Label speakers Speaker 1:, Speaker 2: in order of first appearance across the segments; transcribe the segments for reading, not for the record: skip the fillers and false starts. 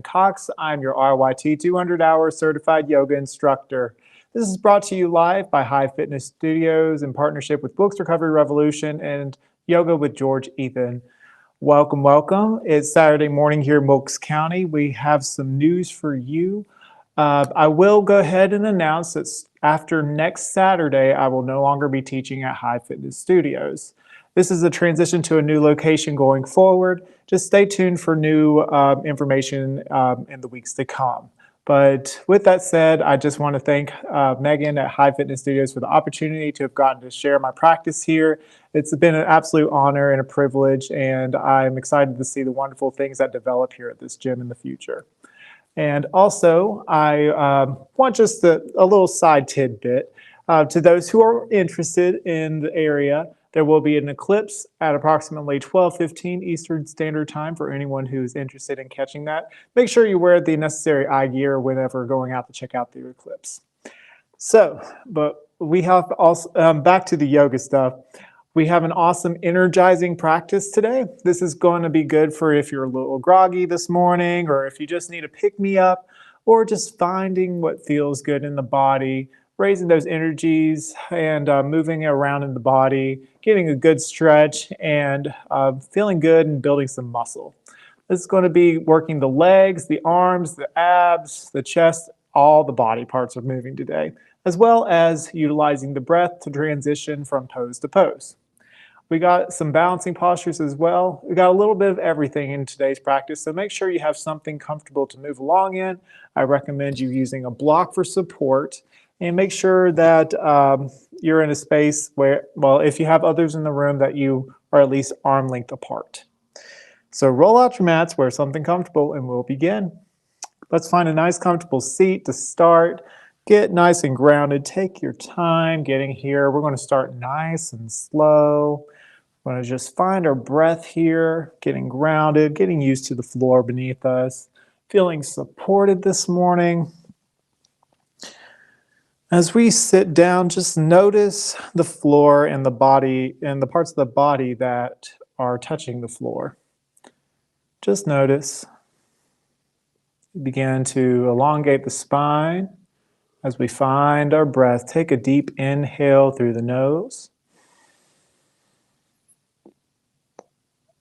Speaker 1: Cox. I'm your RYT 200-hour certified yoga instructor. This is brought to you live by Hive Fitness Studios in partnership with Wilkes Recovery Revolution and Yoga with George Ethan. Welcome, welcome. It's Saturday morning here in Wilkes County. We have some news for you. I will go ahead and announce that after next Saturday, I will no longer be teaching at Hive Fitness Studios. This is a transition to a new location going forward. Just stay tuned for new information in the weeks to come. But with that said, I just want to thank Megan at Hive Fitness Studios for the opportunity to have gotten to share my practice here. It's been an absolute honor and a privilege, and I'm excited to see the wonderful things that develop here at this gym in the future. And also, I want just a little side tidbit. To those who are interested in the area, there will be an eclipse at approximately 12:15 Eastern Standard Time for anyone who is interested in catching that. Make sure you wear the necessary eye gear whenever going out to check out the eclipse. So, but we have also, back to the yoga stuff. We have an awesome energizing practice today. This is going to be good for if you're a little groggy this morning, or if you just need a pick-me-up, or just finding what feels good in the body, raising those energies and moving around in the body, getting a good stretch, and feeling good and building some muscle. This is going to be working the legs, the arms, the abs, the chest, all the body parts are moving today, as well as utilizing the breath to transition from pose to pose. We got some balancing postures as well. We got a little bit of everything in today's practice, so make sure you have something comfortable to move along in. I recommend you using a block for support, and make sure that you're in a space where, well, if you have others in the room, that you are at least arm length apart. So roll out your mats, wear something comfortable, and we'll begin. Let's find a nice comfortable seat to start. Get nice and grounded. Take your time getting here. We're going to start nice and slow. We're going to just find our breath here, getting grounded, getting used to the floor beneath us, feeling supported this morning. As we sit down, just notice the floor and the body and the parts of the body that are touching the floor. Just notice. Begin to elongate the spine as we find our breath. Take a deep inhale through the nose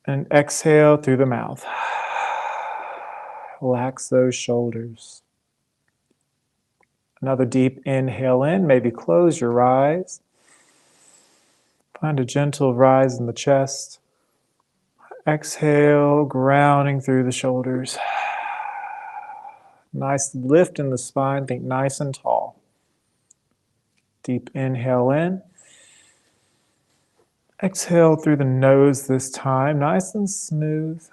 Speaker 1: and exhale through the mouth. Relax those shoulders. Another deep inhale in, maybe close your eyes. Find a gentle rise in the chest. Exhale, grounding through the shoulders. Nice lift in the spine, think nice and tall. Deep inhale in. Exhale through the nose this time, nice and smooth.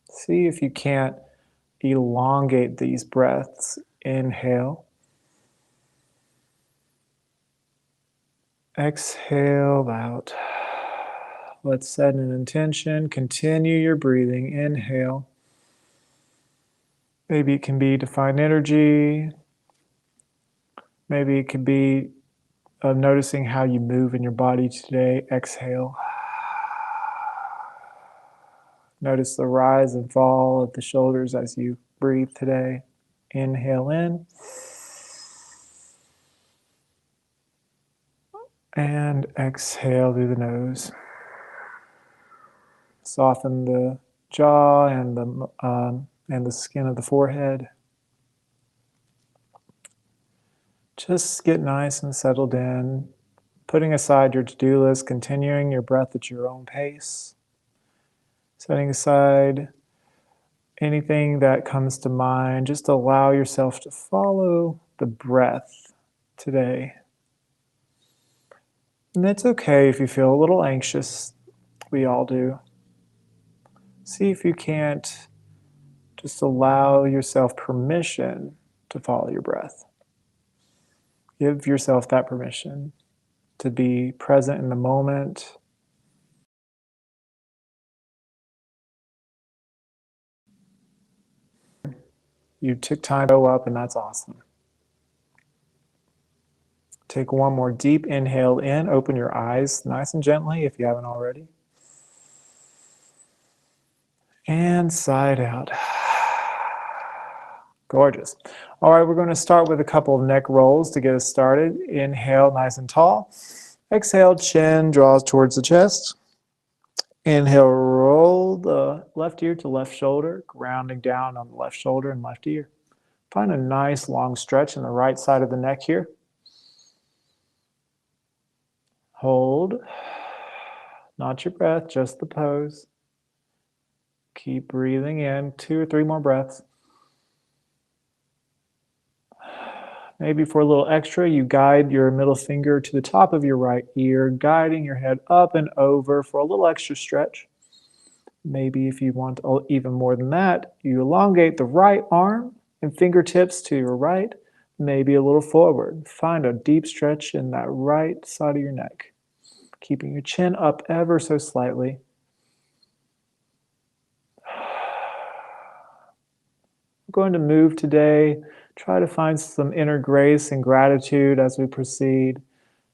Speaker 1: See if you can't elongate these breaths. Inhale. Exhale out. Let's set an intention. Continue your breathing. Inhale. Maybe it can be to find energy. Maybe it could be noticing how you move in your body today. Exhale. Notice the rise and fall of the shoulders as you breathe today. Inhale in. And exhale through the nose. Soften the jaw and the skin of the forehead. Just get nice and settled in, putting aside your to-do list, continuing your breath at your own pace, setting aside anything that comes to mind. Just allow yourself to follow the breath today. And it's okay if you feel a little anxious. We all do. See if you can't just allow yourself permission to follow your breath. Give yourself that permission to be present in the moment. You took time to go up, and that's awesome. Take one more deep inhale in. Open your eyes nice and gently if you haven't already. And side out. Gorgeous. All right, we're going to start with a couple of neck rolls to get us started. Inhale, nice and tall. Exhale, chin draws towards the chest. Inhale, roll the left ear to left shoulder, grounding down on the left shoulder and left ear. Find a nice long stretch in the right side of the neck here. Hold. Not your breath, just the pose. Keep breathing in, 2 or 3 more breaths. Maybe for a little extra, you guide your middle finger to the top of your right ear, guiding your head up and over for a little extra stretch. Maybe if you want even more than that, you elongate the right arm and fingertips to your right, maybe a little forward. Find a deep stretch in that right side of your neck, keeping your chin up ever so slightly. We're going to move today. Try to find some inner grace and gratitude as we proceed.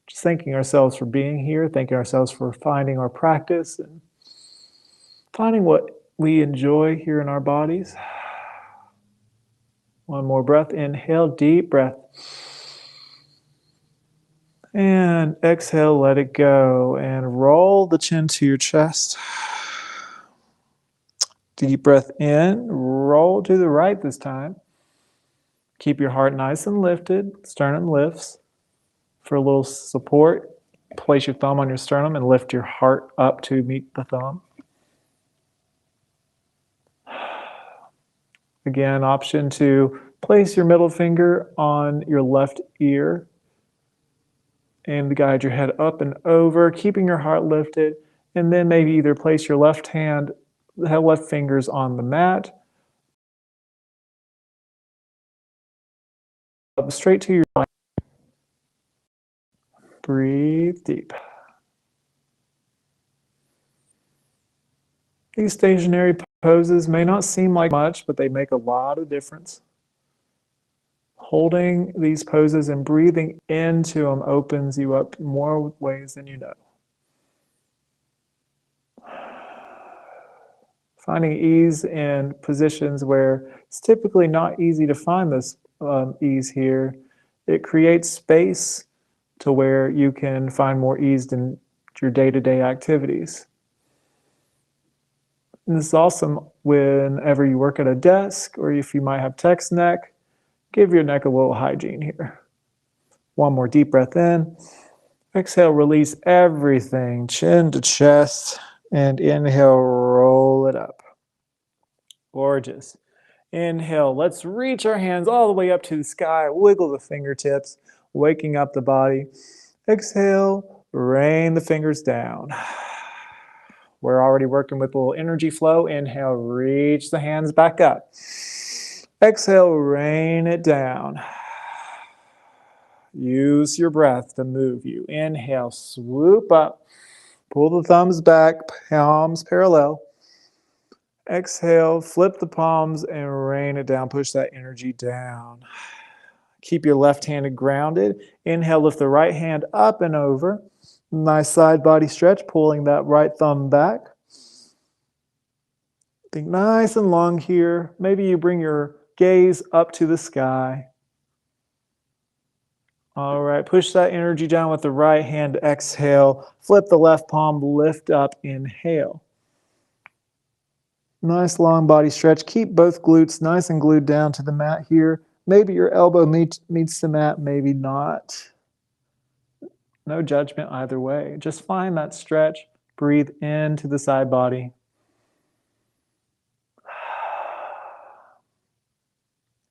Speaker 1: Just thanking ourselves for being here, thanking ourselves for finding our practice and finding what we enjoy here in our bodies. One more breath. Inhale, deep breath. And exhale, let it go. And roll the chin to your chest. Deep breath in. Roll to the right this time. Keep your heart nice and lifted. Sternum lifts. For a little support, place your thumb on your sternum and lift your heart up to meet the thumb. Again, option to place your middle finger on your left ear and guide your head up and over, keeping your heart lifted. And then maybe either place your left fingers on the mat, up straight to your right. Breathe deep. These stationary poses may not seem like much, but they make a lot of difference. Holding these poses and breathing into them opens you up more ways than you know. Finding ease in positions where it's typically not easy to find this ease here. It creates space to where you can find more ease in your day-to-day activities. And this is awesome whenever you work at a desk or if you might have text neck. Give your neck a little hygiene here. One more deep breath in. Exhale, release everything, chin to chest, and inhale, roll it up. Gorgeous. Inhale, let's reach our hands all the way up to the sky, wiggle the fingertips, waking up the body. Exhale, rain the fingers down. We're already working with a little energy flow. Inhale, reach the hands back up. Exhale, rain it down. Use your breath to move you. Inhale, swoop up. Pull the thumbs back, palms parallel. Exhale, flip the palms and rain it down. Push that energy down. Keep your left hand grounded. Inhale, lift the right hand up and over. Nice side body stretch, pulling that right thumb back. Think nice and long here. Maybe you bring your gaze up to the sky. All right, push that energy down with the right hand. Exhale, flip the left palm, lift up, inhale. Nice long body stretch. Keep both glutes nice and glued down to the mat here. Maybe your elbow meets the mat, maybe not. No judgment either way. Just find that stretch. Breathe into the side body.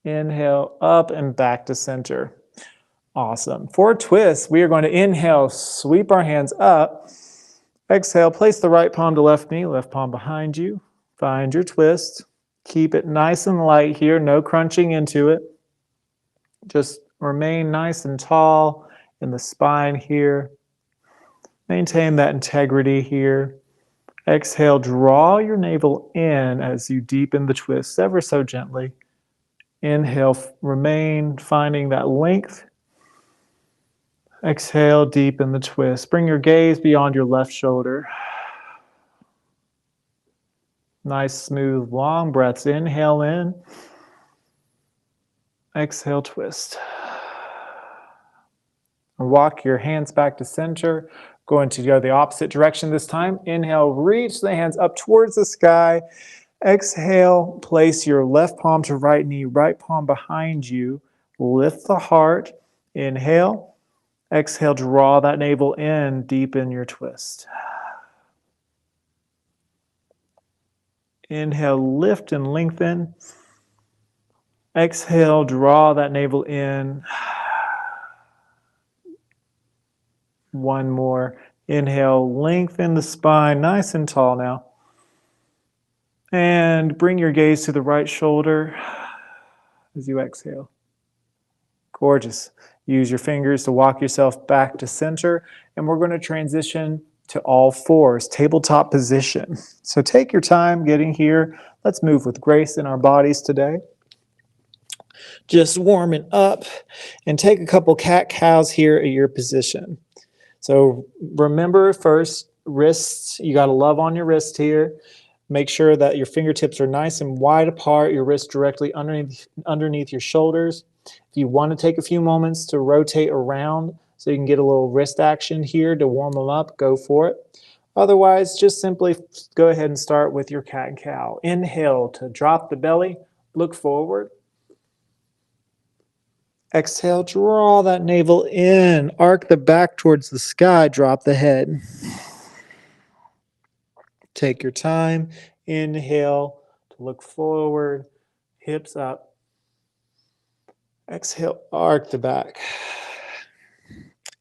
Speaker 1: Inhale, up and back to center. Awesome. For a twist, we are going to inhale, sweep our hands up. Exhale, place the right palm to left knee, left palm behind you. Find your twist. Keep it nice and light here, no crunching into it. Just remain nice and tall in the spine here. Maintain that integrity here. Exhale, draw your navel in as you deepen the twist ever so gently. Inhale, remain finding that length. Exhale, deepen the twist. Bring your gaze beyond your left shoulder. Nice, smooth, long breaths. Inhale in. Exhale, twist. Walk your hands back to center. Going to go the opposite direction this time. Inhale, reach the hands up towards the sky. Exhale, place your left palm to right knee, right palm behind you. Lift the heart. Inhale. Exhale, draw that navel in, deepen your twist. Inhale, lift and lengthen. Exhale, draw that navel in. One more. Inhale, lengthen the spine, nice and tall now. And bring your gaze to the right shoulder as you exhale. Gorgeous. Use your fingers to walk yourself back to center. And we're going to transition to all fours, tabletop position. So take your time getting here. Let's move with grace in our bodies today. Just warming up and take a couple cat-cows here at your position. So remember first, wrists, you got to love on your wrist here. Make sure that your fingertips are nice and wide apart, your wrists directly underneath your shoulders. If you want to take a few moments to rotate around so you can get a little wrist action here to warm them up, go for it. Otherwise, just simply go ahead and start with your cat and cow. Inhale to drop the belly, look forward. Exhale, draw that navel in, arc the back towards the sky, drop the head. Take your time. Inhale to look forward, hips up. Exhale, arc the back.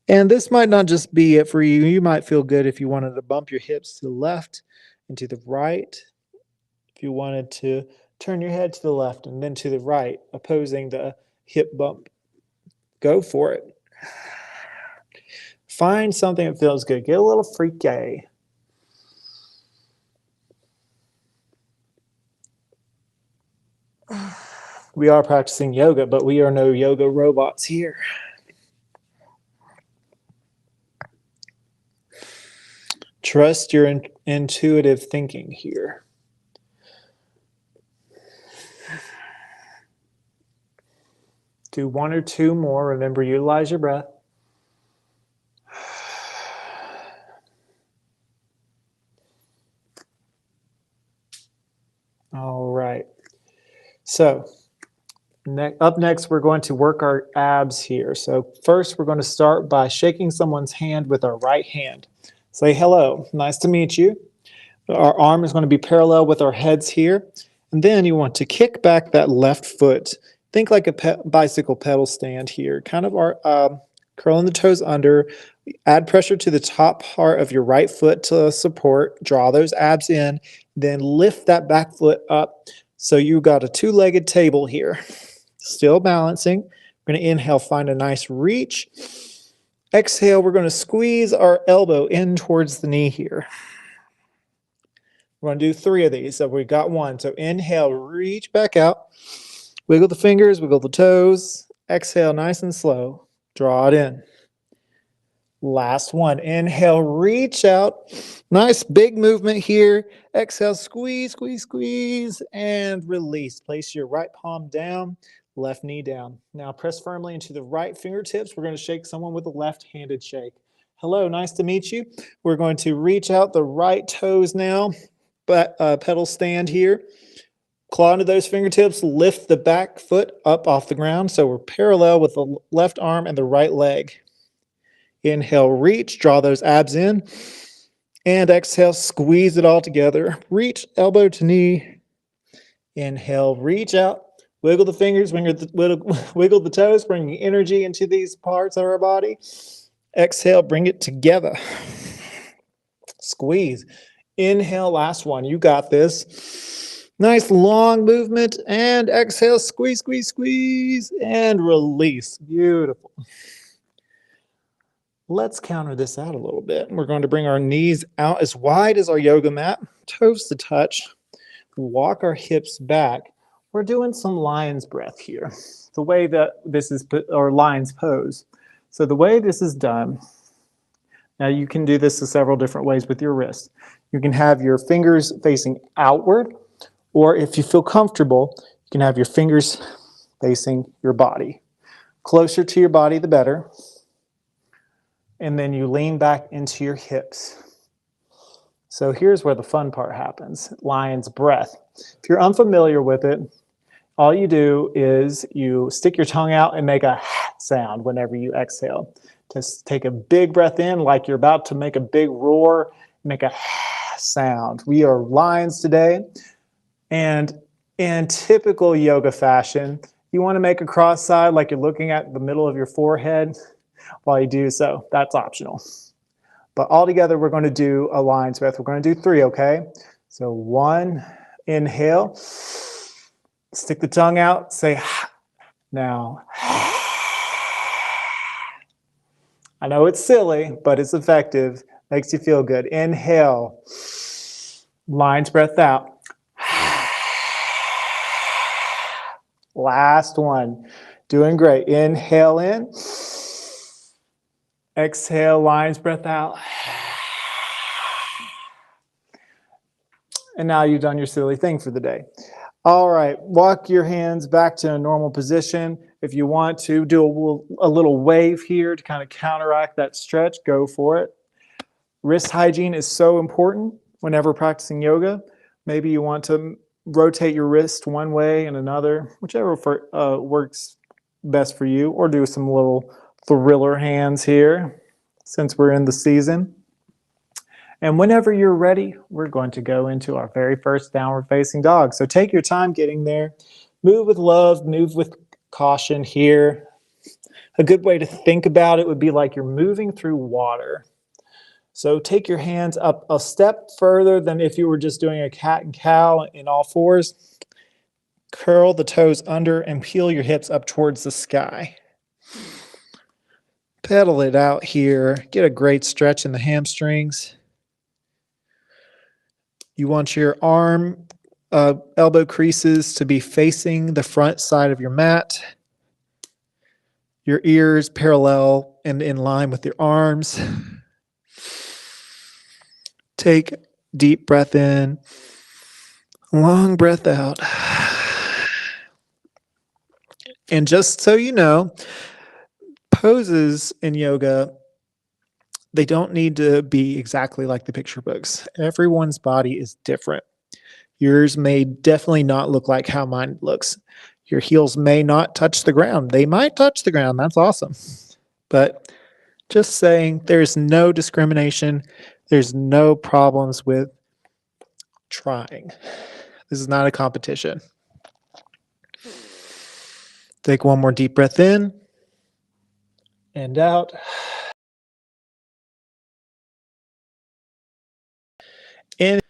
Speaker 1: And this might not just be it for you. You might feel good if you wanted to bump your hips to the left and to the right. If you wanted to turn your head to the left and then to the right, opposing the hip bump. Go for it. Find something that feels good. Get a little freaky. We are practicing yoga, but we are no yoga robots here. Trust your intuitive thinking here. Do one or two more. Remember, utilize your breath. All right. So up next, we're going to work our abs here. So first, we're going to start by shaking someone's hand with our right hand. Say hello. Nice to meet you. Our arm is going to be parallel with our heads here. And then you want to kick back that left foot. Think like a bicycle pedal stand here. Kind of curling the toes under. Add pressure to the top part of your right foot to support. Draw those abs in. Then lift that back foot up. So you got a two-legged table here. Still balancing. We're going to inhale, find a nice reach. Exhale, we're going to squeeze our elbow in towards the knee here. We're going to do 3 of these. So we've got 1. So inhale, reach back out. Wiggle the fingers, wiggle the toes. Exhale, nice and slow. Draw it in. Last one. Inhale, reach out. Nice big movement here. Exhale, squeeze, squeeze, squeeze, and release. Place your right palm down, left knee down. Now press firmly into the right fingertips. We're going to shake someone with a left-handed shake. Hello, nice to meet you. We're going to reach out the right toes now, but pedal stand here. Claw into those fingertips, lift the back foot up off the ground so we're parallel with the left arm and the right leg. Inhale, reach, draw those abs in. And exhale, squeeze it all together. Reach, elbow to knee. Inhale, reach out. Wiggle the fingers, wiggle the toes, bringing energy into these parts of our body. Exhale, bring it together. Squeeze. Inhale, last one. You got this. Nice long movement. And exhale, squeeze, squeeze, squeeze. And release. Beautiful. Let's counter this out a little bit. We're going to bring our knees out as wide as our yoga mat, toes to touch. Walk our hips back. We're doing some lion's breath here. The way that this is, or lion's pose. So the way this is done, now you can do this in several different ways with your wrist. You can have your fingers facing outward, or if you feel comfortable, you can have your fingers facing your body. Closer to your body, the better. And then you lean back into your hips. So here's where the fun part happens, lion's breath. If you're unfamiliar with it, all you do is you stick your tongue out and make a sound whenever you exhale. Just take a big breath in like you're about to make a big roar, make a sound. We are lions today, and in typical yoga fashion, you want to make a cross side like you're looking at the middle of your forehead while you do so. That's optional. But all together, we're going to do a lion's breath. We're going to do 3, okay? So 1, inhale. Stick the tongue out. Say, now. I know it's silly, but it's effective. Makes you feel good. Inhale. Lion's breath out. Last one. Doing great. Inhale in. Exhale, lion's breath out. And now you've done your silly thing for the day. All right, walk your hands back to a normal position. If you want to do a little wave here to kind of counteract that stretch, go for it. Wrist hygiene is so important whenever practicing yoga. Maybe you want to rotate your wrist one way and another, whichever works best for you, or do some little thriller hands here since we're in the season. And whenever you're ready, we're going to go into our very first downward facing dog. So take your time getting there. Move with love, move with caution here. A good way to think about it would be like you're moving through water. So take your hands up a step further than if you were just doing a cat and cow in all fours. Curl the toes under and peel your hips up towards the sky. Pedal it out here. Get a great stretch in the hamstrings. You want your elbow creases to be facing the front side of your mat. Your ears parallel and in line with your arms. Take a deep breath in, long breath out. And just so you know, poses in yoga, they don't need to be exactly like the picture books. Everyone's body is different. Yours may definitely not look like how mine looks. Your heels may not touch the ground. They might touch the ground. That's awesome. But just saying, there's no discrimination. There's no problems with trying. This is not a competition. Take one more deep breath in and out. In.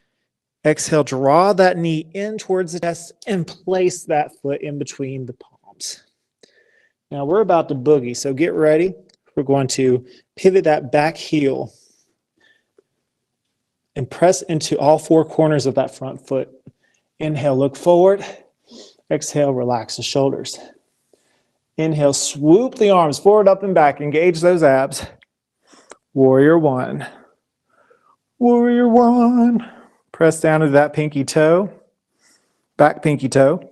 Speaker 1: Exhale, draw that knee in towards the chest and place that foot in between the palms. Now we're about to boogie, so get ready. We're going to pivot that back heel and press into all 4 corners of that front foot. Inhale, look forward. Exhale, relax the shoulders. Inhale, swoop the arms forward, up, and back. Engage those abs. Warrior 1. Warrior 1. Press down to that pinky toe, back pinky toe.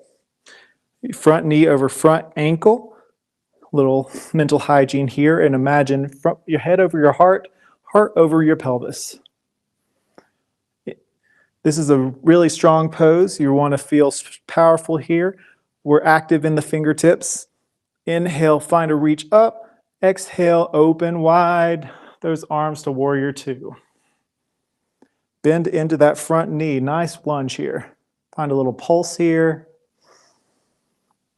Speaker 1: Front knee over front ankle. Little mental hygiene here. And imagine your head over your heart, heart over your pelvis. This is a really strong pose. You want to feel powerful here. We're active in the fingertips. Inhale, find a reach up. Exhale, open wide those arms to warrior 2. Bend into that front knee. Nice lunge here. Find a little pulse here.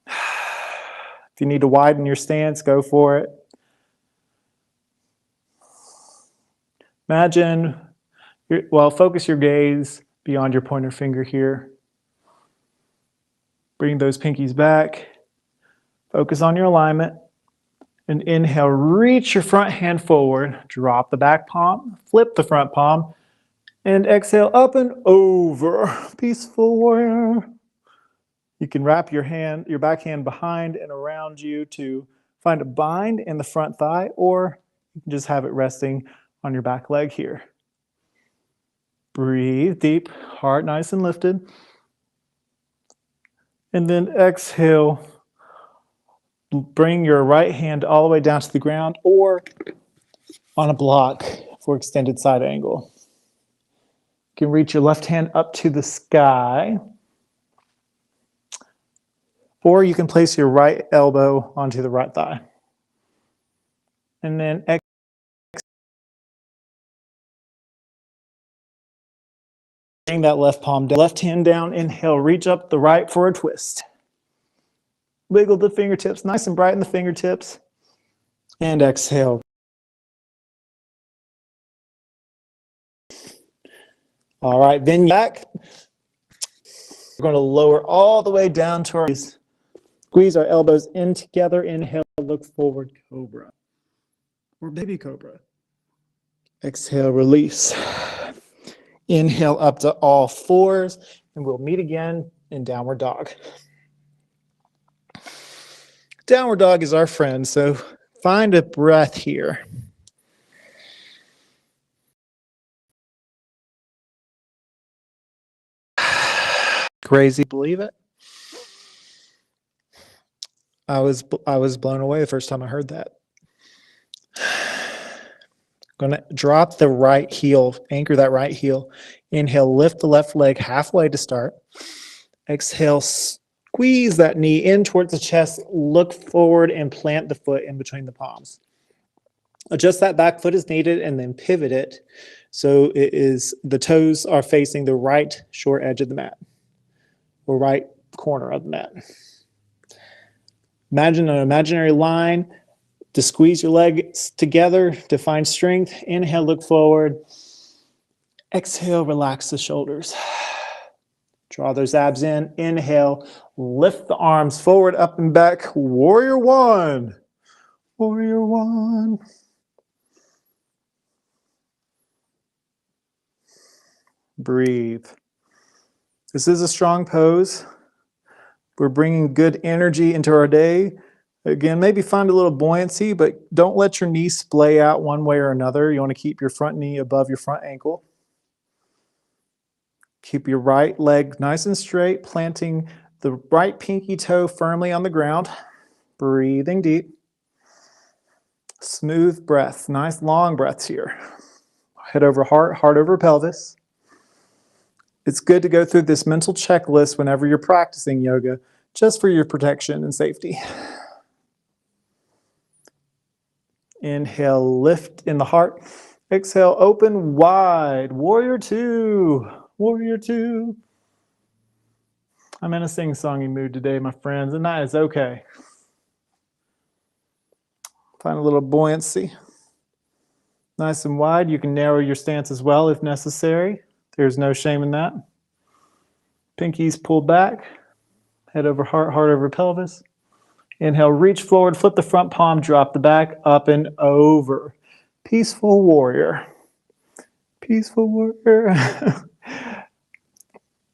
Speaker 1: If you need to widen your stance, go for it. Imagine, focus your gaze beyond your pointer finger here. Bring those pinkies back. Focus on your alignment. And inhale, reach your front hand forward. Drop the back palm. Flip the front palm. And exhale, up and over. Peaceful warrior. You can wrap your back hand behind and around you to find a bind in the front thigh, or you can just have it resting on your back leg here. Breathe deep, heart nice and lifted. And then exhale. Bring your right hand all the way down to the ground or on a block for extended side angle. You can reach your left hand up to the sky, or you can place your right elbow onto the right thigh. And then bring that left palm down, left hand down, inhale, reach up the right for a twist. Wiggle the fingertips, nice and bright in the fingertips. And exhale. All right, then back. We're going to lower all the way down to our knees. Squeeze our elbows in together. Inhale, look forward, cobra. Or baby cobra. Exhale, release. Inhale up to all fours, and we'll meet again in downward dog. Downward dog is our friend, so find a breath here. Crazy, believe it? I was blown away the first time I heard that. Going to drop the right heel, anchor that right heel. Inhale, lift the left leg halfway to start. Exhale, squeeze that knee in towards the chest, look forward and plant the foot in between the palms. Adjust that back foot as needed and then pivot it so the toes are facing the right short edge of the mat or right corner of the mat. Imagine an imaginary line to squeeze your legs together to find strength. Inhale, look forward. Exhale, relax the shoulders. Draw those abs in. Inhale, lift the arms forward, up and back. Warrior one. Warrior one. Breathe. This is a strong pose. We're bringing good energy into our day. Again, maybe find a little buoyancy, but don't let your knee splay out one way or another. You want to keep your front knee above your front ankle. Keep your right leg nice and straight, planting the right pinky toe firmly on the ground. Breathing deep. Smooth breath, nice long breaths here. Head over heart, heart over pelvis. It's good to go through this mental checklist whenever you're practicing yoga, just for your protection and safety. Inhale, lift in the heart. Exhale, open wide. Warrior two. Warrior two. I'm in a sing-songy mood today, my friends, and that is okay. Find a little buoyancy. Nice and wide. You can narrow your stance as well if necessary. There's no shame in that. Pinkies pulled back. Head over heart, heart over pelvis. Inhale, reach forward, flip the front palm, drop the back, up and over. Peaceful warrior. Peaceful warrior.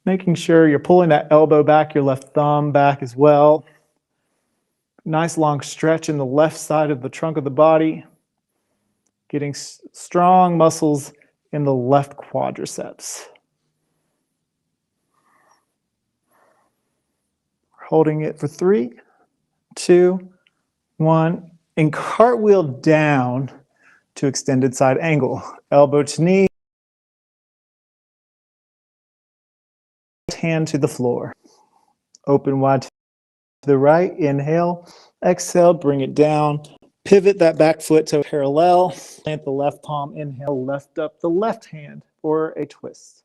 Speaker 1: Making sure you're pulling that elbow back, your left thumb back as well. Nice long stretch in the left side of the trunk of the body. Getting strong muscles in the left quadriceps. Holding it for 3, 2, 1, and cartwheel down to extended side angle. Elbow to knee, hand to the floor. Open wide to the right, inhale, exhale, bring it down. Pivot that back foot to parallel, plant the left palm, inhale, lift up the left hand for a twist.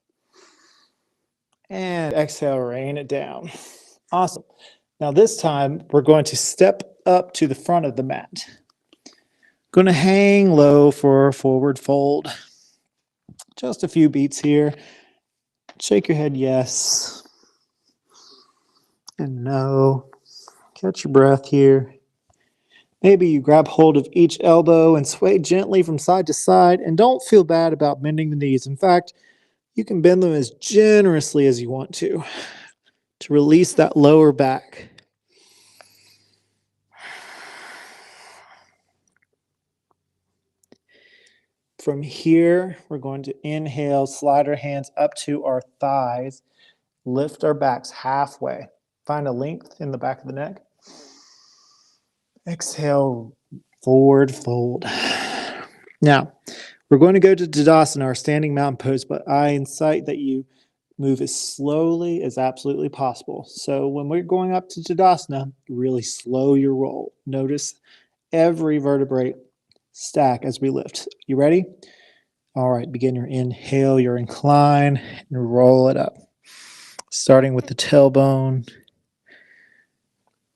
Speaker 1: And exhale, rain it down. Awesome. Now this time, we're going to step up to the front of the mat. Going to hang low for a forward fold. Just a few beats here. Shake your head yes and no. Catch your breath here. Maybe you grab hold of each elbow and sway gently from side to side, and don't feel bad about bending the knees. In fact, you can bend them as generously as you want to release that lower back. from here, we're going to inhale, slide our hands up to our thighs, lift our backs halfway. Find a length in the back of the neck. Exhale, forward fold. Now, we're going to go to Tadasana, our standing mountain pose, but I incite that you move as slowly as absolutely possible. So when we're going up to Tadasana, really slow your roll. Notice every vertebrae stack as we lift. You ready? All right, begin your inhale, your incline, and roll it up. Starting with the tailbone,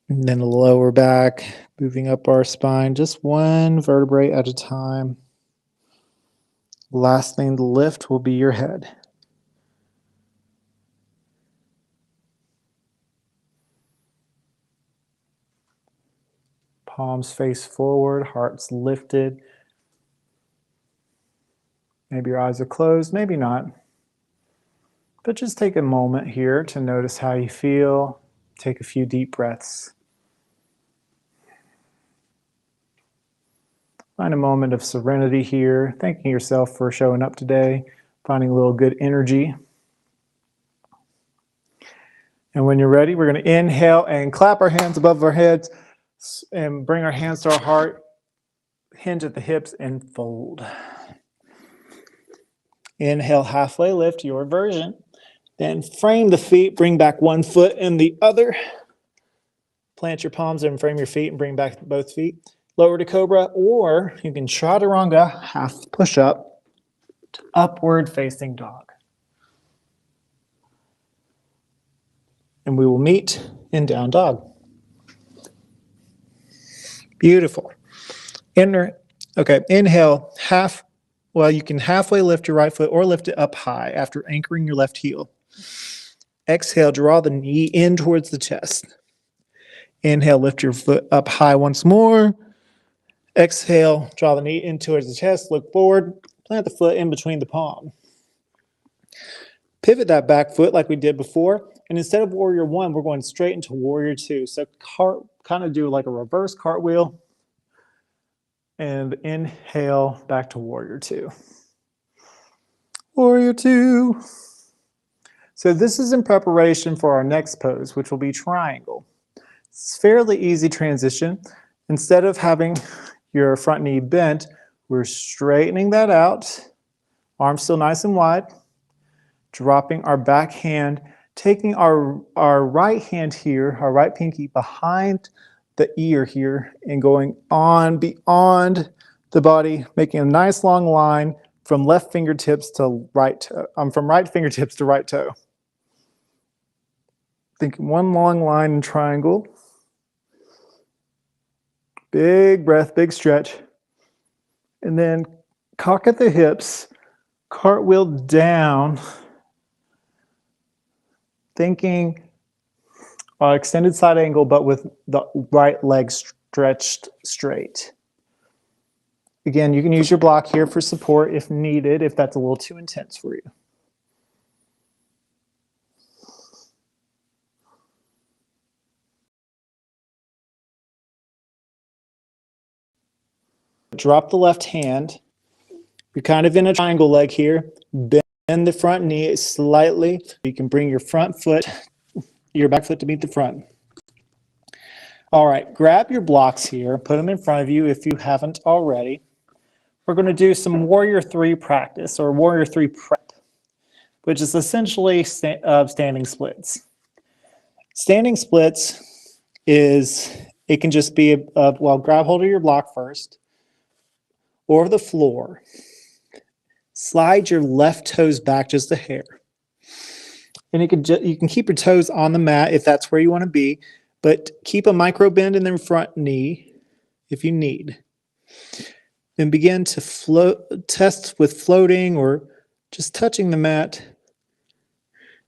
Speaker 1: and then the lower back, moving up our spine, just one vertebrae at a time. Last thing to lift will be your head. Palms face forward, heart's lifted. Maybe your eyes are closed, maybe not. But just take a moment here to notice how you feel. Take a few deep breaths. Find a moment of serenity here, thanking yourself for showing up today, finding a little good energy. And when you're ready, we're going to inhale and clap our hands above our heads and bring our hands to our heart, hinge at the hips, and fold. Inhale, halfway lift, your version. Then frame the feet, bring back one foot and the other. Plant your palms and frame your feet and bring back both feet. Lower to cobra, or you can chaturanga, half push up to upward facing dog. And we will meet in down dog. Beautiful. Inhale, you can halfway lift your right foot or lift it up high after anchoring your left heel. Exhale, draw the knee in towards the chest. Inhale, lift your foot up high once more. Exhale, draw the knee in towards the chest, look forward, plant the foot in between the palm. Pivot that back foot like we did before, and instead of warrior one, we're going straight into warrior two. So kind of do like a reverse cartwheel, and inhale back to warrior two. Warrior two. So this is in preparation for our next pose, which will be triangle. It's a fairly easy transition. Instead of having your front knee bent, we're straightening that out. Arms still nice and wide. Dropping our back hand, taking our right hand here, our right pinky behind the ear here, and going on beyond the body, making a nice long line from left fingertips to right toe. From right fingertips to right toe. Think one long line in triangle. Big breath, big stretch. And then cock at the hips, cartwheel down, thinking extended side angle, but with the right leg stretched straight. Again, you can use your block here for support if needed, if that's a little too intense for you. Drop the left hand. You're kind of in a triangle leg here. Bend the front knee slightly. You can bring your back foot to meet the front. All right, grab your blocks here. Put them in front of you if you haven't already. We're going to do some warrior three practice, or warrior three prep, which is essentially standing splits. Standing splits it can just be grab hold of your block first, or the floor. Slide your left toes back just a hair. And you can keep your toes on the mat if that's where you want to be, but keep a micro bend in the front knee if you need. Then begin to test with floating or just touching the mat.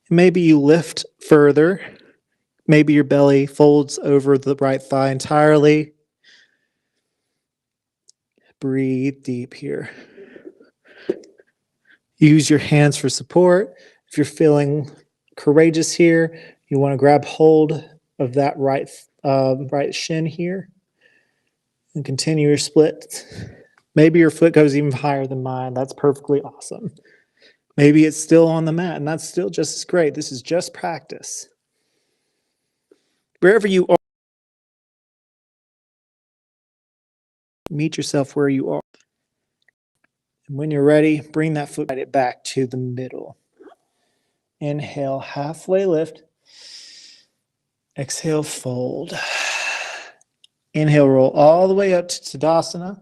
Speaker 1: Maybe you lift further. Maybe your belly folds over the right thigh entirely. Breathe deep here. Use your hands for support. If you're feeling courageous here, you want to grab hold of that right shin here and continue your split. Maybe your foot goes even higher than mine. That's perfectly awesome. Maybe it's still on the mat, and that's still just as great. This is just practice. Wherever you are, meet yourself where you are. And when you're ready, bring that foot back to the middle. Inhale, halfway lift. Exhale, fold. Inhale, roll all the way up to Tadasana.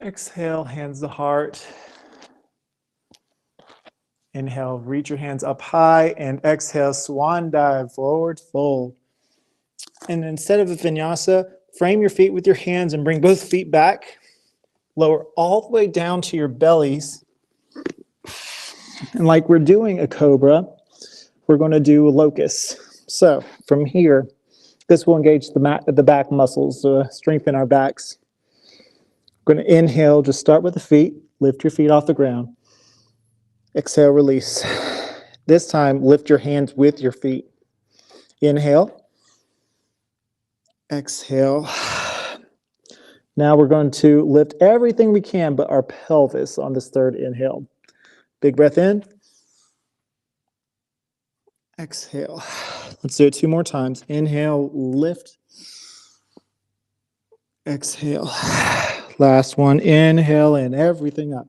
Speaker 1: Exhale, hands to heart. Inhale, reach your hands up high, and exhale, swan dive, forward fold. And instead of a vinyasa, frame your feet with your hands and bring both feet back. Lower all the way down to your bellies. And like we're doing a cobra, we're going to do a locust. So from here, this will engage the back muscles, strengthen our backs. We're going to inhale, just start with the feet, lift your feet off the ground. Exhale, release. This time, lift your hands with your feet. Inhale. Exhale. Now we're going to lift everything we can but our pelvis on this third inhale. Big breath in. Exhale. Let's do it 2 more times. Inhale, lift. Exhale. Last one. Inhale and everything up.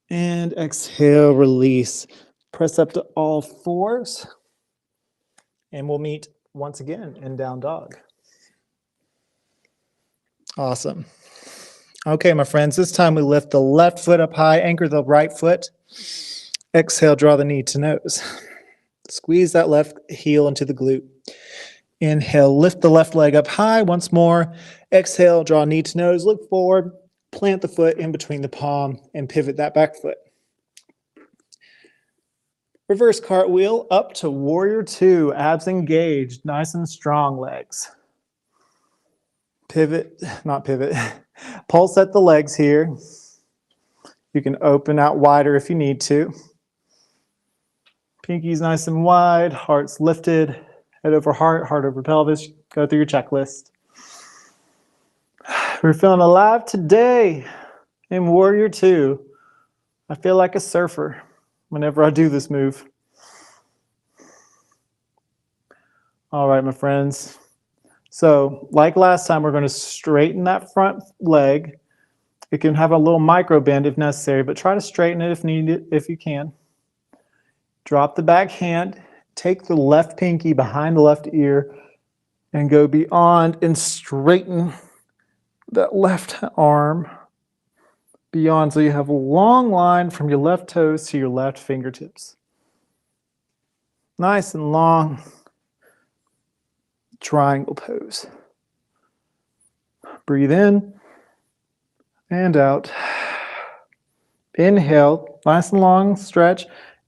Speaker 1: And exhale, release. Press up to all fours. And we'll meet once again in down dog. Awesome. Okay, my friends, this time we lift the left foot up high, anchor the right foot. Exhale, draw the knee to nose. Squeeze that left heel into the glute. Inhale, lift the left leg up high once more. Exhale, draw knee to nose, look forward, plant the foot in between the palm, and pivot that back foot. Reverse cartwheel up to warrior 2, abs engaged, nice and strong legs. Pivot, not pivot, pulse at the legs here. You can open out wider if you need to. Pinkies nice and wide, heart's lifted, head over heart, heart over pelvis. Go through your checklist. We're feeling alive today in warrior 2. I feel like a surfer whenever I do this move. All right, my friends. So like last time, we're going to straighten that front leg. It can have a little micro bend if necessary, but try to straighten it if needed, if you can. Drop the back hand, take the left pinky behind the left ear, and go beyond and straighten that left arm beyond, so you have a long line from your left toes to your left fingertips. Nice and long triangle pose. Breathe in and out. Inhale, nice and long stretch,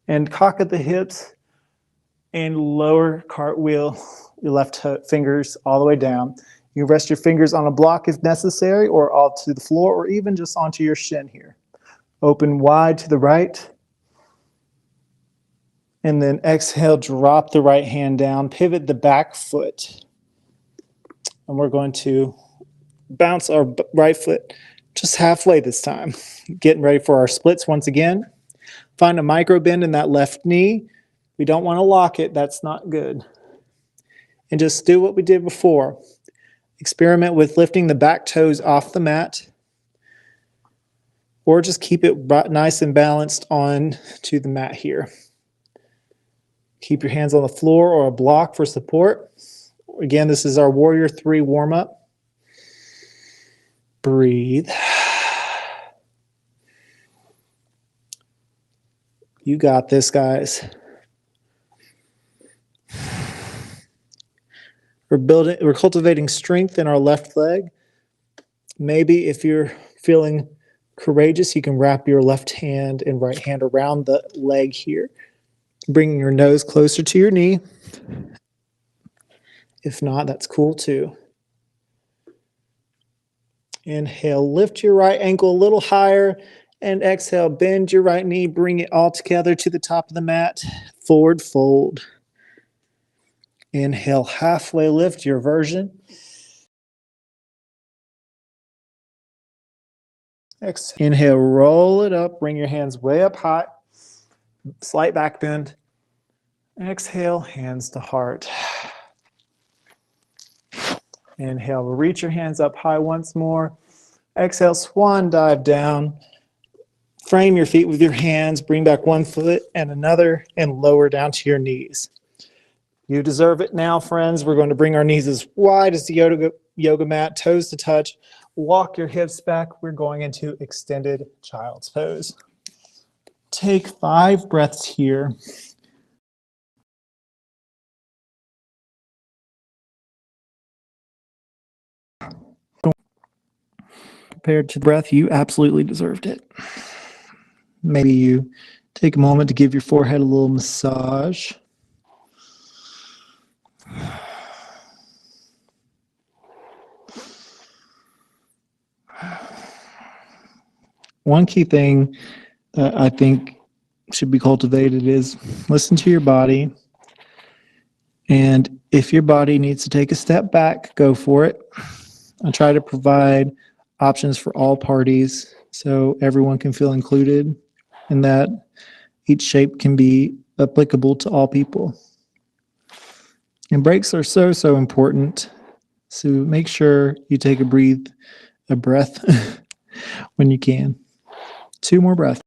Speaker 1: and cock at the hips and lower cartwheel your left fingers all the way down. You can rest your fingers on a block if necessary, or all to the floor, or even just onto your shin here. Open wide to the right. And then exhale, drop the right hand down, pivot the back foot. And we're going to bounce our right foot just halfway this time. Getting ready for our splits once again. Find a micro bend in that left knee. We don't want to lock it. That's not good. And just do what we did before. Experiment with lifting the back toes off the mat, or just keep it nice and balanced on to the mat here. Keep your hands on the floor or a block for support. Again, this is our warrior 3 warm-up. Breathe. You got this, guys. We're cultivating strength in our left leg. Maybe if you're feeling courageous, you can wrap your left hand and right hand around the leg here, bringing your nose closer to your knee. If not, that's cool too. Inhale, lift your right ankle a little higher, and exhale, bend your right knee, bring it all together to the top of the mat, forward fold. Inhale, halfway lift your version. Inhale, roll it up, bring your hands way up high, slight back bend. Exhale, hands to heart. Inhale, reach your hands up high once more. Exhale, swan dive down. Frame your feet with your hands, bring back one foot and another, and lower down to your knees. You deserve it now, friends. We're going to bring our knees as wide as the yoga mat, toes to touch. Walk your hips back. We're going into extended child's pose. Take 5 breaths here. Compared to the breath, you absolutely deserved it. Maybe you take a moment to give your forehead a little massage. One key thing that I think should be cultivated is listen to your body. And if your body needs to take a step back, go for it. I try to provide options for all parties so everyone can feel included and that each shape can be applicable to all people. And breaks are so important. So make sure you take a breath when you can. 2 more breaths.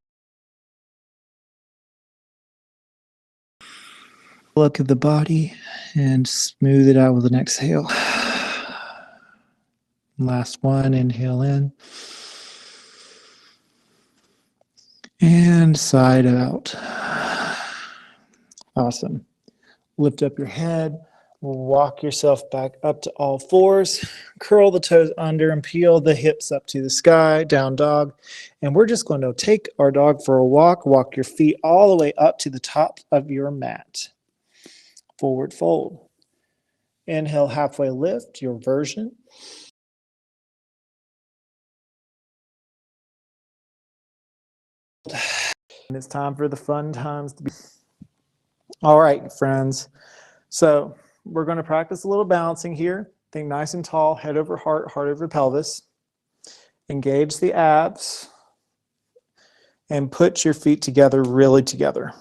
Speaker 1: Look at the body and smooth it out with an exhale. Last one, inhale in. And side out. Awesome. Lift up your head. Walk yourself back up to all fours. Curl the toes under and peel the hips up to the sky, down dog. And we're just going to take our dog for a walk. Walk your feet all the way up to the top of your mat. Forward fold. Inhale, halfway lift, your version. And it's time for the fun times to be. All right, friends. So we're going to practice a little balancing here. Think nice and tall, head over heart, heart over pelvis. Engage the abs. And put your feet together, really together.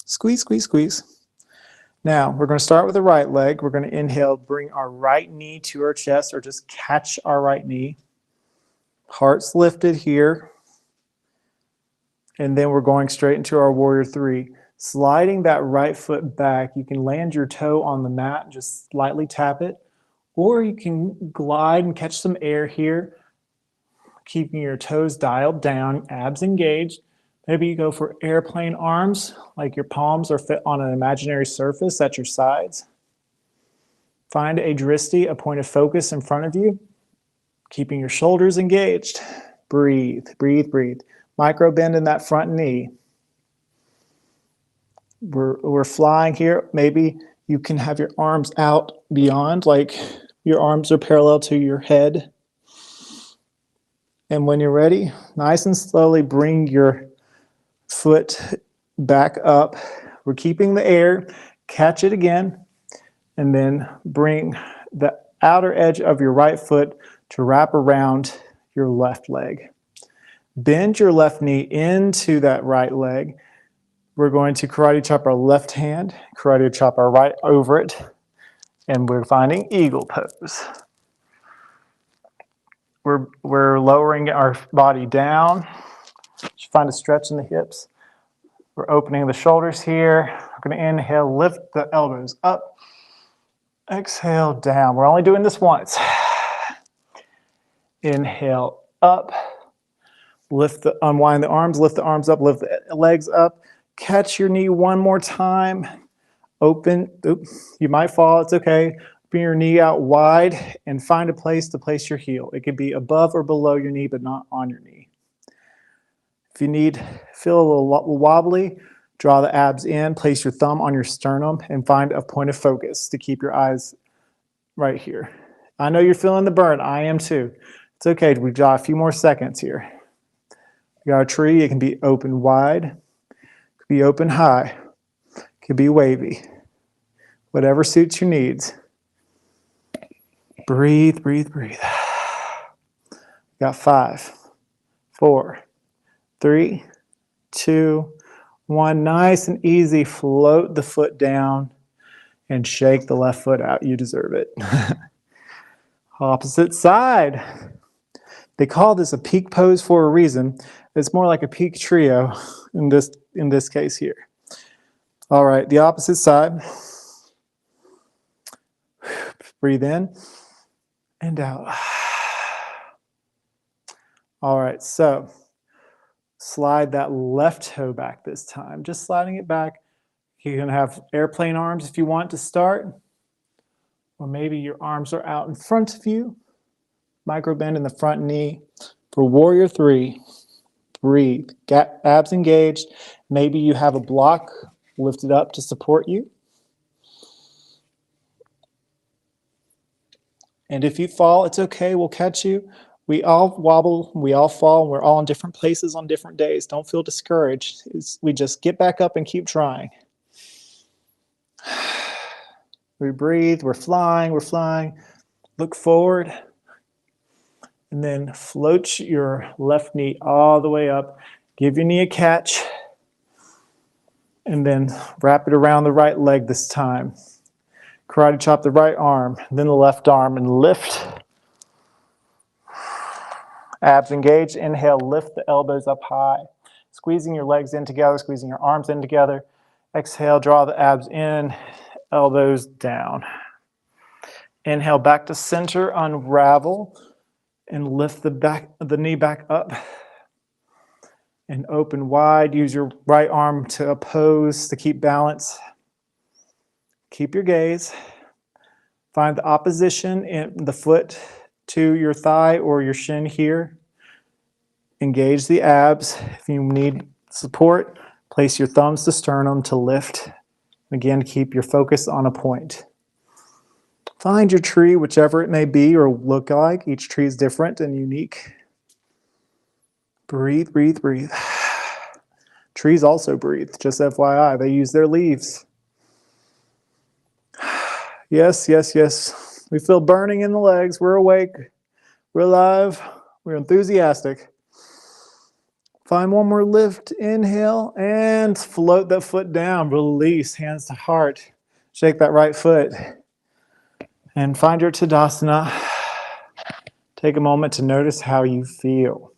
Speaker 1: Squeeze, squeeze, squeeze. Now, we're going to start with the right leg. We're going to inhale, bring our right knee to our chest, or just catch our right knee. Heart's lifted here. And then we're going straight into our warrior 3. Sliding that right foot back, you can land your toe on the mat, just slightly tap it. Or you can glide and catch some air here, keeping your toes dialed down, abs engaged. Maybe you go for airplane arms, like your palms are fit on an imaginary surface at your sides. Find a drishti, a point of focus in front of you, keeping your shoulders engaged. Breathe, breathe, breathe. Micro bend in that front knee. We're flying here. Maybe you can have your arms out beyond, like your arms are parallel to your head. And when you're ready, nice and slowly bring your foot back up. We're keeping the air. Catch it again. And then bring the outer edge of your right foot to wrap around your left leg. Bend your left knee into that right leg. We're going to karate chop our left hand, karate chop our right over it, and we're finding eagle pose. We're lowering our body down. Find a stretch in the hips. We're opening the shoulders here. We're going to inhale, lift the elbows up. Exhale, down. We're only doing this once. Inhale, up. Unwind the arms, lift the arms up, lift the legs up. Catch your knee one more time. Open. Oops, you might fall. It's okay. Bring your knee out wide and find a place to place your heel. It could be above or below your knee, but not on your knee. If you feel a little wobbly, draw the abs in, place your thumb on your sternum, and find a point of focus to keep your eyes right here. I know you're feeling the burn. I am too. It's okay. We got a few more seconds here. You got a tree. It can be open wide. It could be open high. It could be wavy. Whatever suits your needs. Breathe, breathe, breathe. Got 5, 4, 3, 2, 1. Nice and easy. Float the foot down and shake the left foot out. You deserve it. Opposite side. They call this a peak pose for a reason. It's more like a peak trio in this case here. All right, the opposite side. Breathe in and out. All right, so slide that left toe back this time. Just sliding it back. You can have airplane arms if you want to start. Or maybe your arms are out in front of you. Micro bend in the front knee. For warrior 3, breathe. Abs engaged. Maybe you have a block lifted up to support you. And if you fall, it's okay. We'll catch you. We all wobble. We all fall. We're all in different places on different days. Don't feel discouraged. We just get back up and keep trying. We breathe. We're flying. We're flying. Look forward. And then float your left knee all the way up. Give your knee a catch. And then wrap it around the right leg this time. Karate chop the right arm, then the left arm, and lift. Abs engaged. Inhale, lift the elbows up high. Squeezing your legs in together, squeezing your arms in together. Exhale, draw the abs in, elbows down. Inhale, back to center, unravel, and lift the knee back up. And open wide. Use your right arm to oppose, to keep balance. Keep your gaze. Find the opposition in the foot to your thigh or your shin here. Engage the abs. If you need support, place your thumbs to sternum to lift. Again, keep your focus on a point. Find your tree, whichever it may be or look like. Each tree is different and unique. Breathe, breathe, breathe. Trees also breathe, just FYI. They use their leaves. Yes, yes, yes. We feel burning in the legs. We're awake. We're alive. We're enthusiastic. Find one more lift. Inhale and float that foot down. Release, hands to heart. Shake that right foot. And find your Tadasana. Take a moment to notice how you feel.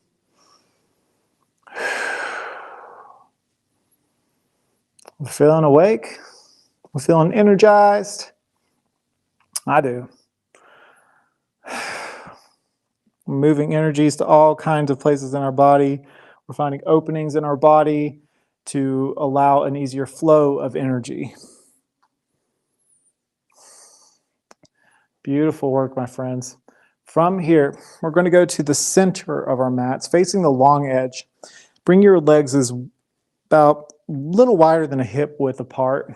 Speaker 1: We're feeling awake. We're feeling energized. I do. We're moving energies to all kinds of places in our body. We're finding openings in our body to allow an easier flow of energy. Beautiful work, my friends. From here, we're going to go to the center of our mats, facing the long edge. Bring your legs as about a little wider than a hip width apart.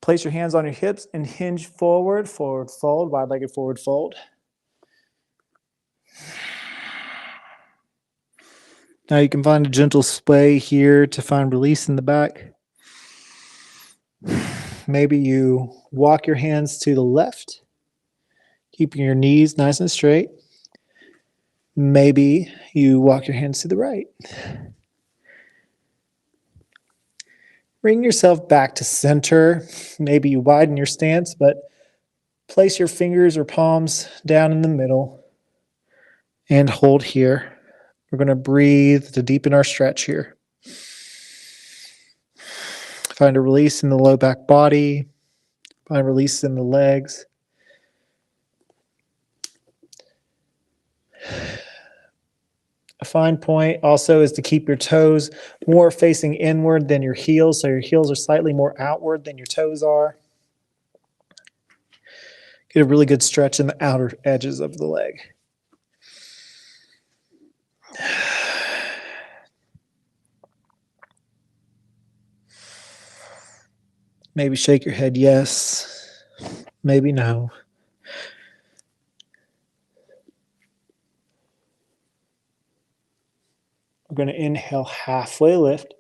Speaker 1: Place your hands on your hips and hinge forward, forward fold, wide-legged forward fold. Now you can find a gentle sway here to find release in the back. Maybe you walk your hands to the left, keeping your knees nice and straight. Maybe you walk your hands to the right. Bring yourself back to center. Maybe you widen your stance, but place your fingers or palms down in the middle and hold here. We're going to breathe to deepen our stretch here. Find a release in the low back body. Find release in the legs. A fine point also is to keep your toes more facing inward than your heels, so your heels are slightly more outward than your toes are. Get a really good stretch in the outer edges of the leg. Maybe shake your head yes, maybe no. We're going to inhale, halfway lift.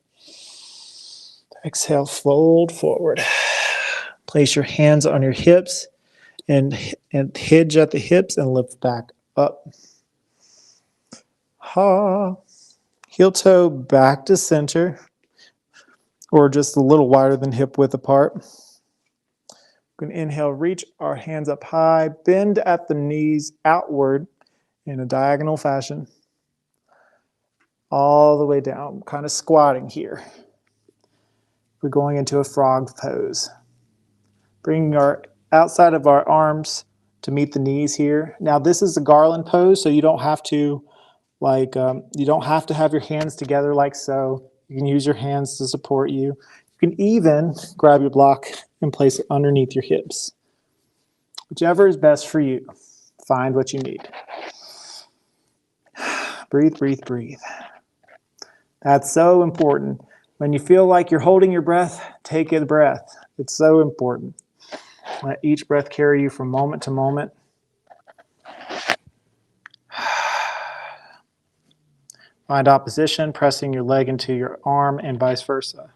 Speaker 1: Exhale, fold forward. Place your hands on your hips and hinge at the hips and lift back up. Ha. Heel toe back to center, or just a little wider than hip width apart. We're going to inhale, reach our hands up high, bend at the knees outward in a diagonal fashion. All the way down, kind of squatting here. We're going into a frog pose. Bringing our outside of our arms to meet the knees here. Now this is a garland pose, so you don't have to you don't have to have your hands together like so. You can use your hands to support you. You can even grab your block and place it underneath your hips. Whichever is best for you. Find what you need. Breathe, breathe, breathe. That's so important. When you feel like you're holding your breath, take a breath. It's so important. Let each breath carry you from moment to moment. Find opposition, pressing your leg into your arm and vice versa.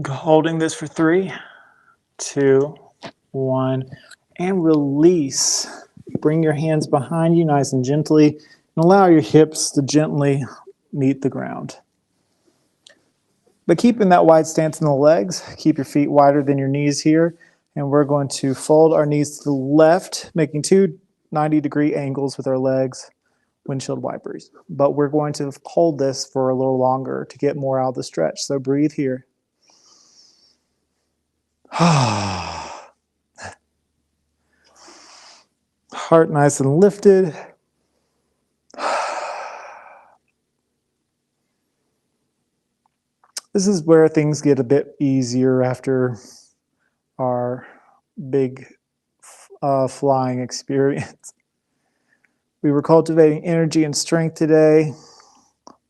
Speaker 1: Holding this for 3, 2, 1, and release. Bring your hands behind you nice and gently, and allow your hips to gently meet the ground. But keeping that wide stance in the legs, keep your feet wider than your knees here, and we're going to fold our knees to the left, making 2 90-degree angles with our legs, windshield wipers. But we're going to hold this for a little longer to get more out of the stretch. So breathe here. Heart nice and lifted. This is where things get a bit easier after our big flying experience. We were cultivating energy and strength today,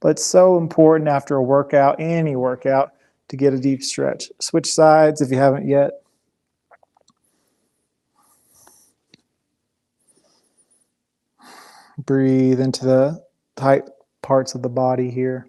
Speaker 1: but it's so important after a workout, any workout, to get a deep stretch. Switch sides if you haven't yet. Breathe into the tight parts of the body here.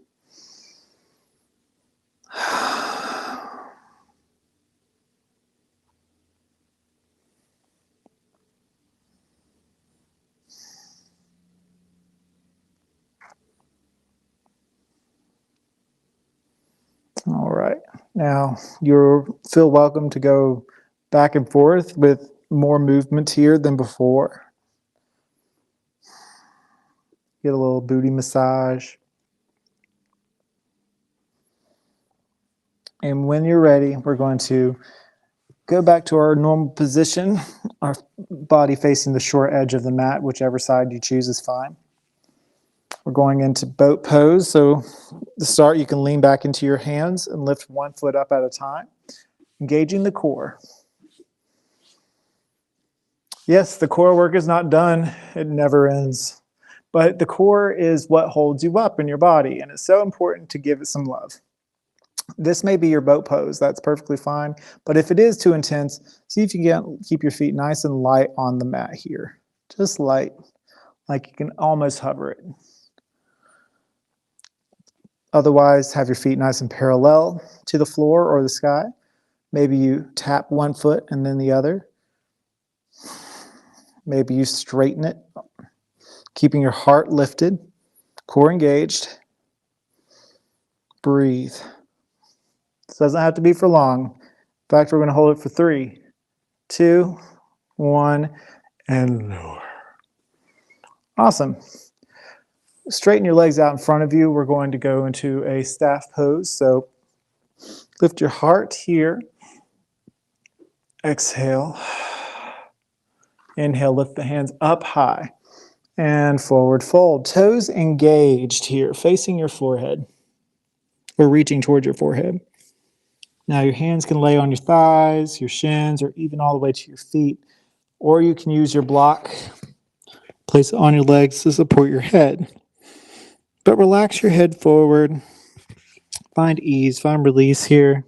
Speaker 1: All right. Now, you feel welcome to go back and forth with more movement here than before. Get a little booty massage. And when you're ready, we're going to go back to our normal position, our body facing the short edge of the mat, whichever side you choose is fine. We're going into boat pose. So to start, you can lean back into your hands and lift one foot up at a time, engaging the core. Yes, the core work is not done. It never ends. But the core is what holds you up in your body, and it's so important to give it some love. This may be your boat pose. That's perfectly fine. But if it is too intense, see if you can keep your feet nice and light on the mat here. Just light, like you can almost hover it. Otherwise, have your feet nice and parallel to the floor or the sky. Maybe you tap one foot and then the other. Maybe you straighten it, keeping your heart lifted, core engaged. Breathe. This doesn't have to be for long. In fact, we're going to hold it for 3, 2, 1, and lower. Awesome. Straighten your legs out in front of you. We're going to go into a staff pose. So lift your heart here. Exhale. Inhale, lift the hands up high. And forward fold. Toes engaged here, facing your forehead. Or reaching towards your forehead. Now your hands can lay on your thighs, your shins, or even all the way to your feet. Or you can use your block. Place it on your legs to support your head. But relax your head forward. Find ease, find release here.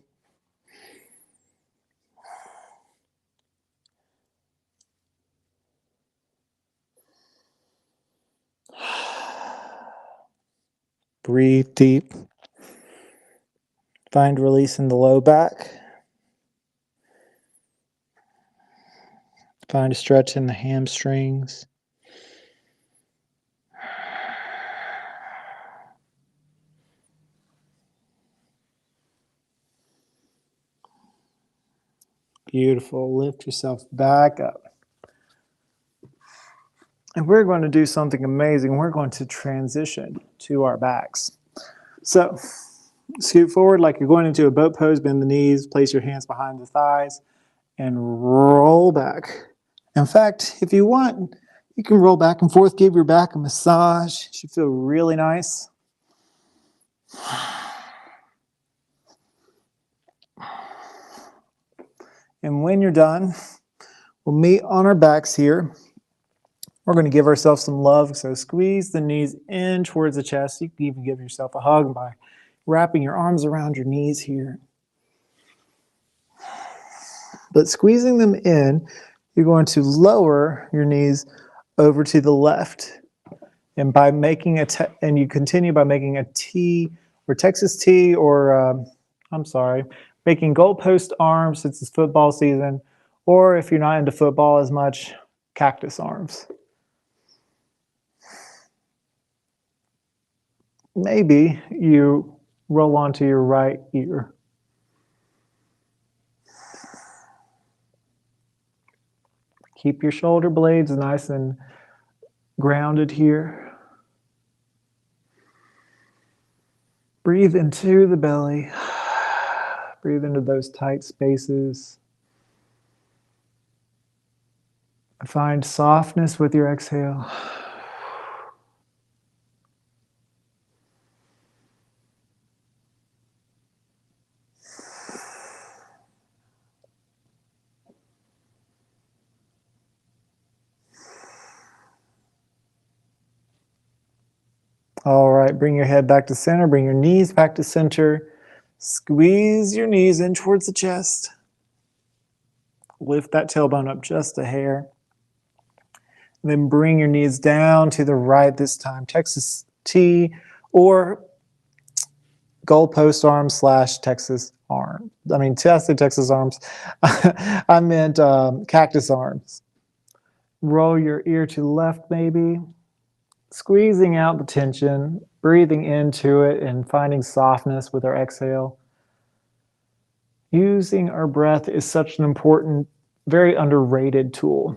Speaker 1: Breathe deep. Find release in the low back. Find a stretch in the hamstrings. Beautiful. Lift yourself back up. And we're going to do something amazing. We're going to transition to our backs. So scoot forward like you're going into a boat pose, bend the knees, place your hands behind the thighs, and roll back. In fact, if you want, you can roll back and forth, give your back a massage. It should feel really nice. And when you're done, we'll meet on our backs here. We're going to give ourselves some love. So squeeze the knees in towards the chest. You can even give yourself a hug by wrapping your arms around your knees here. But squeezing them in, you're going to lower your knees over to the left. And by making and you continue by making a T or Texas T or, making goalpost arms since it's football season. Or if you're not into football as much, cactus arms. Maybe you roll onto your right ear. Keep your shoulder blades nice and grounded here. Breathe into the belly. Breathe into those tight spaces. Find softness with your exhale. All right, bring your head back to center, bring your knees back to center. Squeeze your knees in towards the chest. Lift that tailbone up just a hair. And then bring your knees down to the right this time. Texas T or goalpost arms / Texas arm. I said Texas arms. I meant cactus arms. Roll your ear to the left maybe. Squeezing out the tension, breathing into it and finding softness with our exhale. Using our breath is such an important, very underrated tool.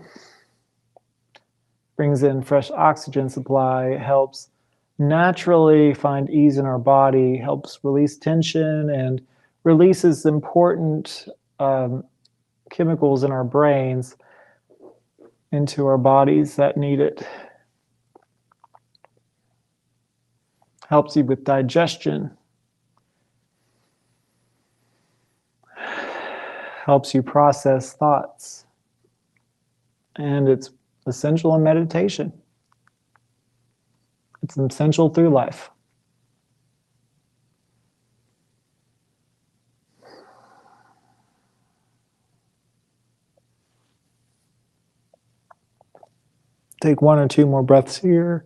Speaker 1: Brings in fresh oxygen supply, helps naturally find ease in our body, helps release tension and releases important chemicals in our brains into our bodies that need it. Helps you with digestion. Helps you process thoughts. And it's essential in meditation. It's essential through life. Take 1 or 2 more breaths here.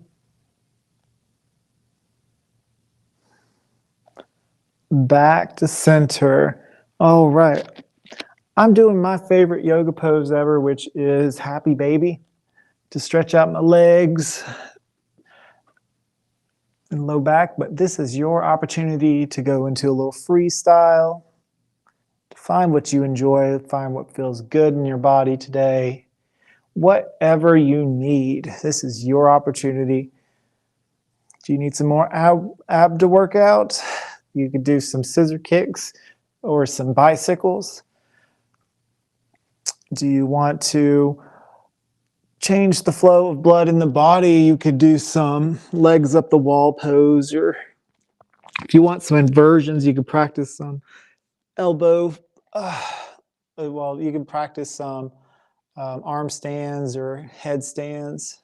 Speaker 1: Back to center. All right. I'm doing my favorite yoga pose ever, which is Happy Baby. To stretch out my legs and low back, but this is your opportunity to go into a little freestyle, to find what you enjoy, find what feels good in your body today. Whatever you need, this is your opportunity. Do you need some more ab to work out? You could do some scissor kicks or some bicycles. Do you want to change the flow of blood in the body? You could do some legs up the wall pose, or if you want some inversions, you could practice some elbow. You can practice some arm stands or head stands.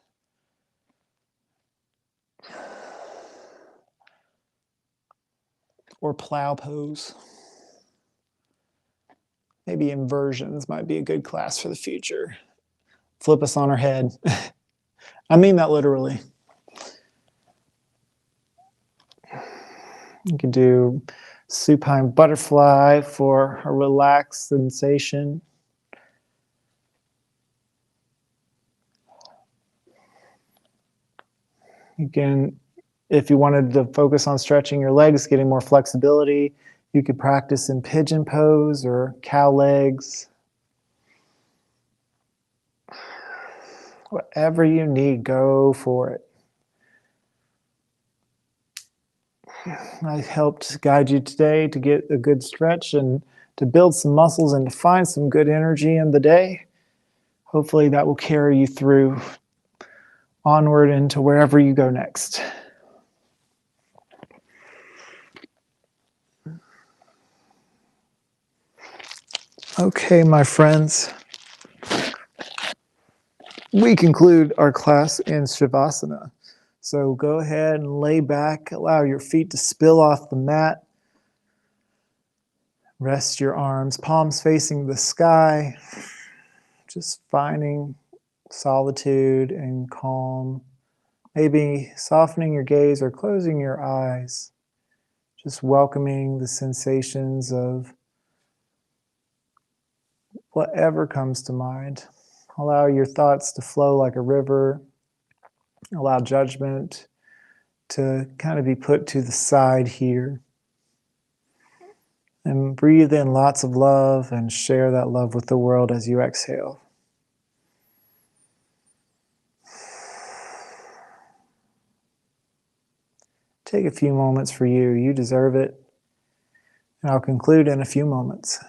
Speaker 1: Or plow pose. Maybe inversions might be a good class for the future. Flip us on our head. I mean that literally. You can do supine butterfly for a relaxed sensation. Again, if you wanted to focus on stretching your legs, getting more flexibility, you could practice in pigeon pose or cow legs. Whatever you need, go for it. I helped guide you today to get a good stretch and to build some muscles and to find some good energy in the day. Hopefully that will carry you through onward into wherever you go next. Okay, my friends, we conclude our class in Shavasana. So go ahead and lay back, allow your feet to spill off the mat. Rest your arms, palms facing the sky, just finding solitude and calm. Maybe softening your gaze or closing your eyes, just welcoming the sensations of whatever comes to mind. Allow your thoughts to flow like a river. Allow judgment to kind of be put to the side here. And breathe in lots of love and share that love with the world as you exhale. Take a few moments for you. You deserve it. And I'll conclude in a few moments.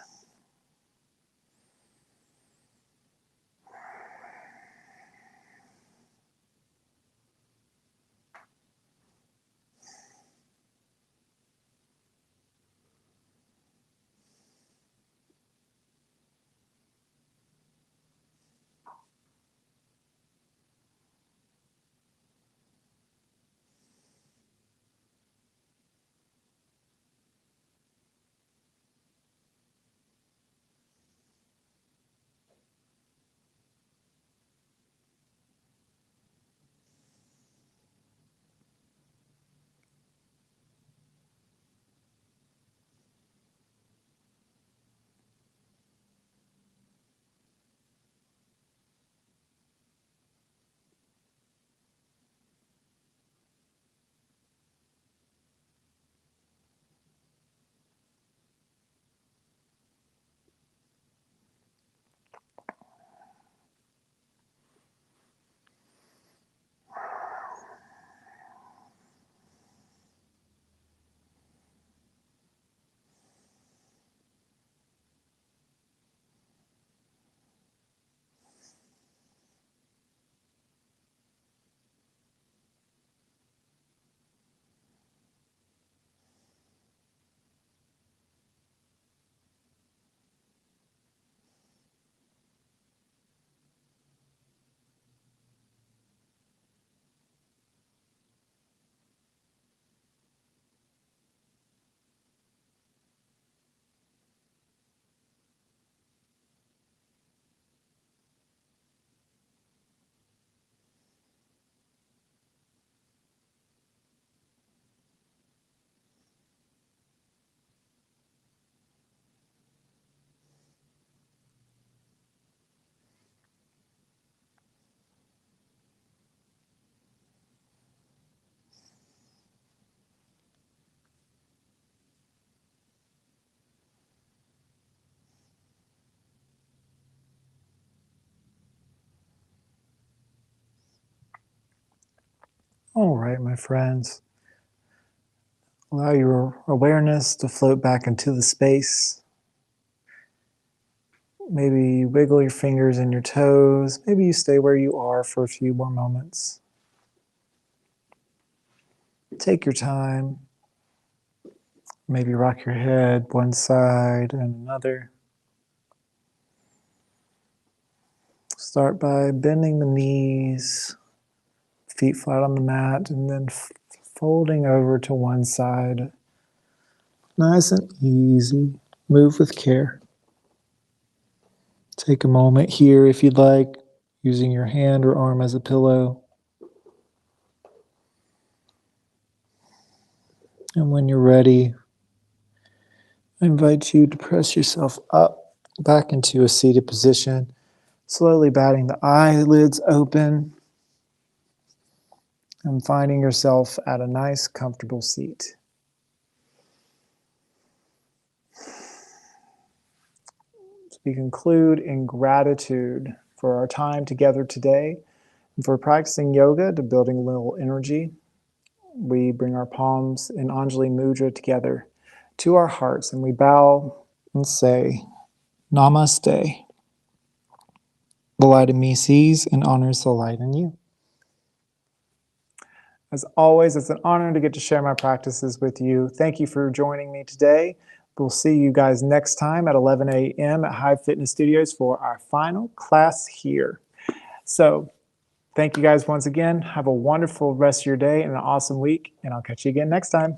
Speaker 1: All right, my friends. Allow your awareness to float back into the space. Maybe wiggle your fingers and your toes. Maybe you stay where you are for a few more moments. Take your time. Maybe rock your head one side and another. Start by bending the knees, feet flat on the mat, and then folding over to one side. Nice and easy. Move with care. Take a moment here if you'd like, using your hand or arm as a pillow. And when you're ready, I invite you to press yourself up back into a seated position, slowly batting the eyelids open. and finding yourself at a nice, comfortable seat. So we conclude in gratitude for our time together today and for practicing yoga to building a little energy. We bring our palms in Anjali Mudra together to our hearts and we bow and say, Namaste. The light in me sees and honors the light in you. As always, it's an honor to get to share my practices with you. Thank you for joining me today. We'll see you guys next time at 11 a.m. at Hive Fitness Studios for our final class here. So thank you guys once again. Have a wonderful rest of your day and an awesome week, and I'll catch you again next time.